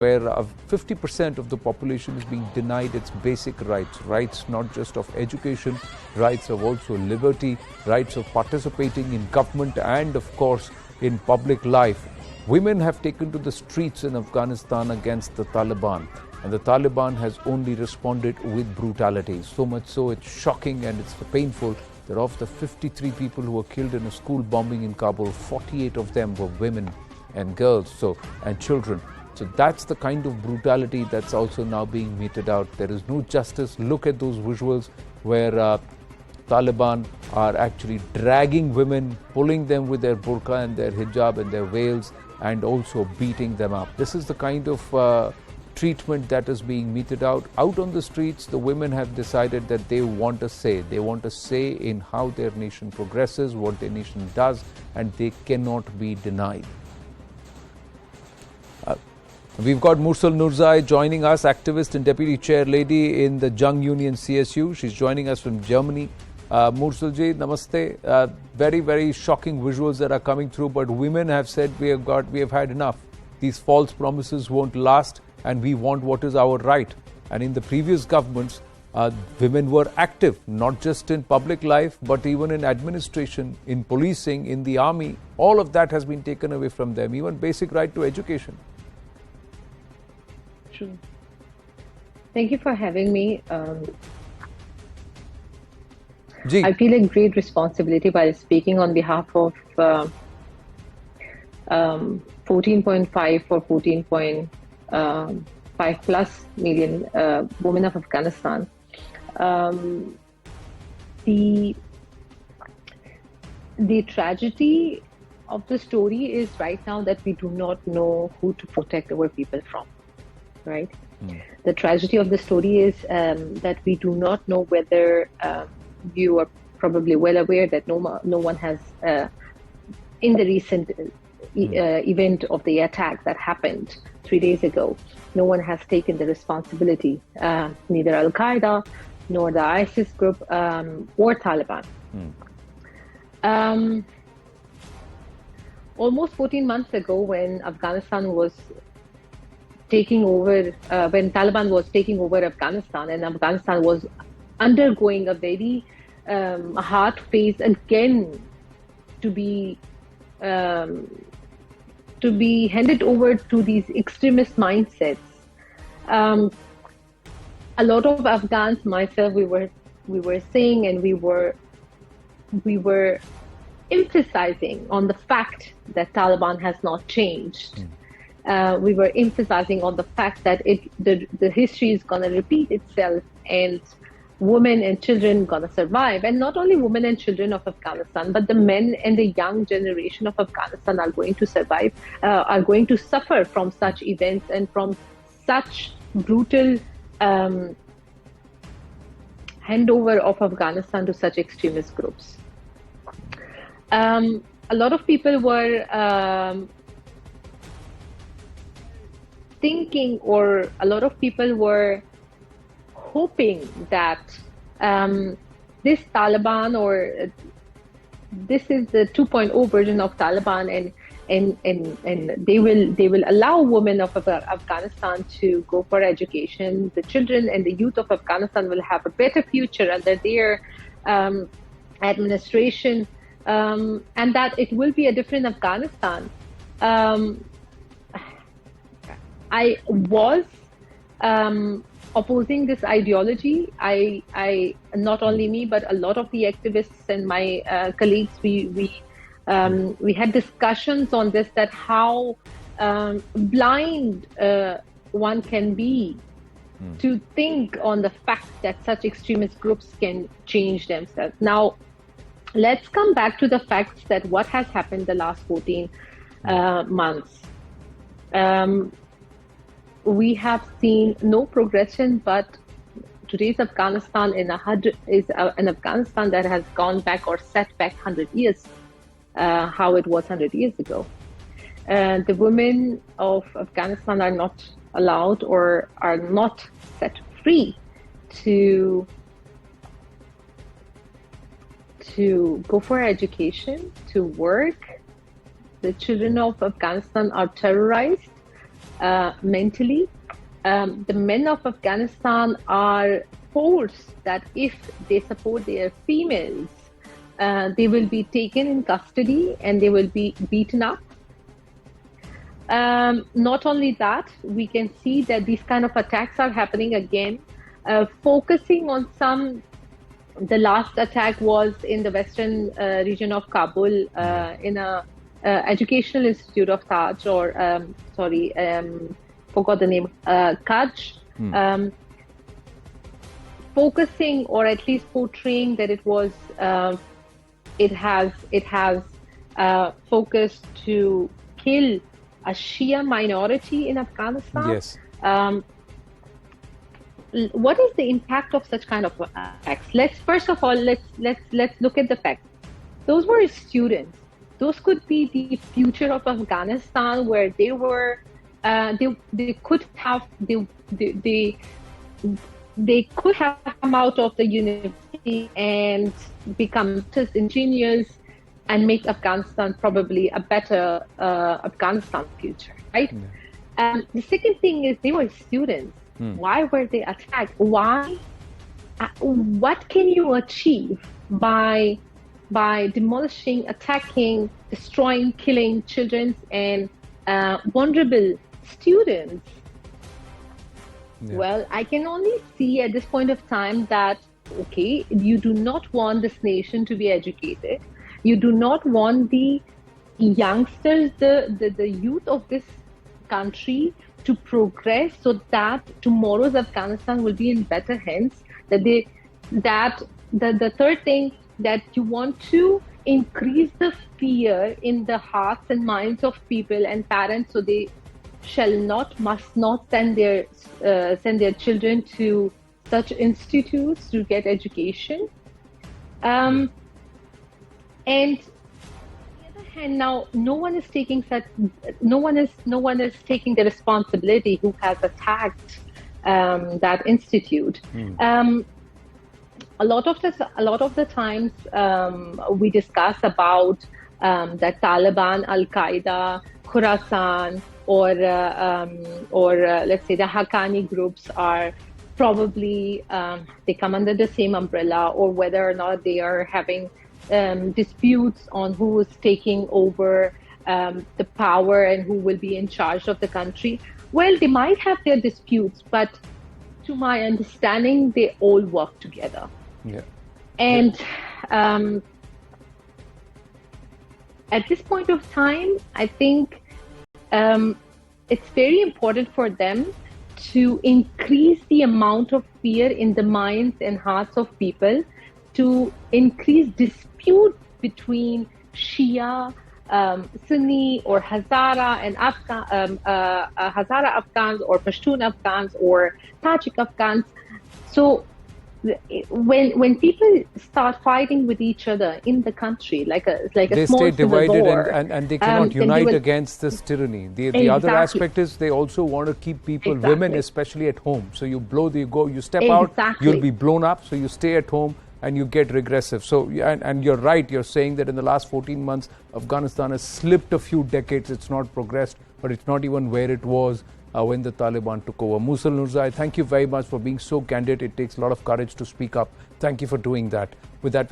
where 50% of the population is being denied its basic rights not just of education, rights of also liberty, rights of participating in government and of course in public life. Women have taken to the streets in Afghanistan against the Taliban, and the Taliban has only responded with brutality. So much so it's shocking and it's painful that of the 53 people who were killed in a school bombing in Kabul, 48 of them were women and girls and children. So that's the kind of brutality that's also now being meted out. There is no justice. Look at those visuals where Taliban are actually dragging women, pulling them with their burqa and their hijab and their veils, and also beating them up. This is the kind of treatment that is being meted out. Out on the streets, the women have decided that they want a say. They want a say in how their nation progresses, what their nation does, and they cannot be denied. We've got Mursal Nurzai joining us, activist and deputy chair lady in the Jung Union CSU. She's joining us from Germany. Mursal ji, namaste. Very, very shocking visuals that are coming through, but women have said we have had enough. These false promises won't last, and we want what is our right. And in the previous governments, women were active, not just in public life, but even in administration, in policing, in the army. All of that has been taken away from them, even basic right to education. True. Thank you for having me. I feel a great responsibility while speaking on behalf of 14.5 or 14.5 plus million women of Afghanistan. The tragedy of the story is right now that we do not know who to protect our people from. Right? The tragedy of the story is that we do not know whether you are probably well aware that no one has, in the recent event of the attack that happened 3 days ago, no one has taken the responsibility, neither Al-Qaeda nor the ISIS group or Taliban. Almost 14 months ago, when Afghanistan was taking over, when Taliban was taking over Afghanistan, and Afghanistan was undergoing a very hard phase again to be handed over to these extremist mindsets. A lot of Afghans, myself, we were saying, and we were emphasizing on the fact that Taliban has not changed. We were emphasizing on the fact that the history is going to repeat itself, and women and children going to survive. And not only women and children of Afghanistan, but the men and the young generation of Afghanistan are going to survive, are going to suffer from such events and from such brutal handover of Afghanistan to such extremist groups. A lot of people were thinking, or a lot of people were hoping that this Taliban, or this is the 2.0 version of Taliban, and they will allow women of Afghanistan to go for education. The children and the youth of Afghanistan will have a better future under their administration, and that it will be a different Afghanistan. I was opposing this ideology. I not only me, but a lot of the activists and my colleagues, we had discussions on this, that how blind one can be to think on the fact that such extremist groups can change themselves. Now, let's come back to the facts that what has happened the last 14 months. We have seen no progression, but today's Afghanistan is an Afghanistan that has gone back or set back 100 years, how it was 100 years ago. The women of Afghanistan are not allowed, or are not set free to go for education, to work. The children of Afghanistan are terrorized. mentally. The men of Afghanistan are forced that if they support their females, they will be taken in custody and they will be beaten up. Not only that, we can see that these kind of attacks are happening again, focusing on some. The last attack was in the western region of Kabul, in a educational institute of Taj, or forgot the name, Kaaj, focusing or at least portraying that it was, it has focused to kill a Shia minority in Afghanistan. Yes. What is the impact of such kind of attacks? Let's first of all let's look at the facts. Those were students. Those could be the future of Afghanistan, where they were. They could have they could have come out of the university and become just engineers and make Afghanistan probably a better Afghanistan future, right? Yeah. The second thing is they were students. Why were they attacked? Why? What can you achieve by demolishing, attacking, destroying, killing children and vulnerable students? Yeah. Well, I can only see at this point of time that, okay, you do not want this nation to be educated. You do not want the youngsters, the youth of this country to progress, so that tomorrow's Afghanistan will be in better hands. The third thing, that you want to increase the fear in the hearts and minds of people and parents, so they must not send their children to such institutes to get education. And and now no one is taking the responsibility who has attacked that institute. A lot of the times we discuss about that Taliban, Al Qaeda, Khorasan, or let's say the Haqqani groups are probably they come under the same umbrella, or whether or not they are having disputes on who is taking over the power and who will be in charge of the country. Well, they might have their disputes, but to my understanding, they all work together. Yeah. And at this point of time, I think it's very important for them to increase the amount of fear in the minds and hearts of people, to increase dispute between Shia, Sunni, or Hazara and Hazara Afghans, or Pashtun Afghans, or Tajik Afghans. So when people start fighting with each other in the country, like a they small stay divided war, and they cannot unite against this tyranny. The other aspect is they also want to keep people, women especially, at home. So you step out, you'll be blown up. So you stay at home and you get regressive. So and you're right. You're saying that in the last 14 months, Afghanistan has slipped a few decades. It's not progressed, but it's not even where it was when the Taliban took over. Musul Nurzai, thank you very much for being so candid. It takes a lot of courage to speak up. Thank you for doing that. With that.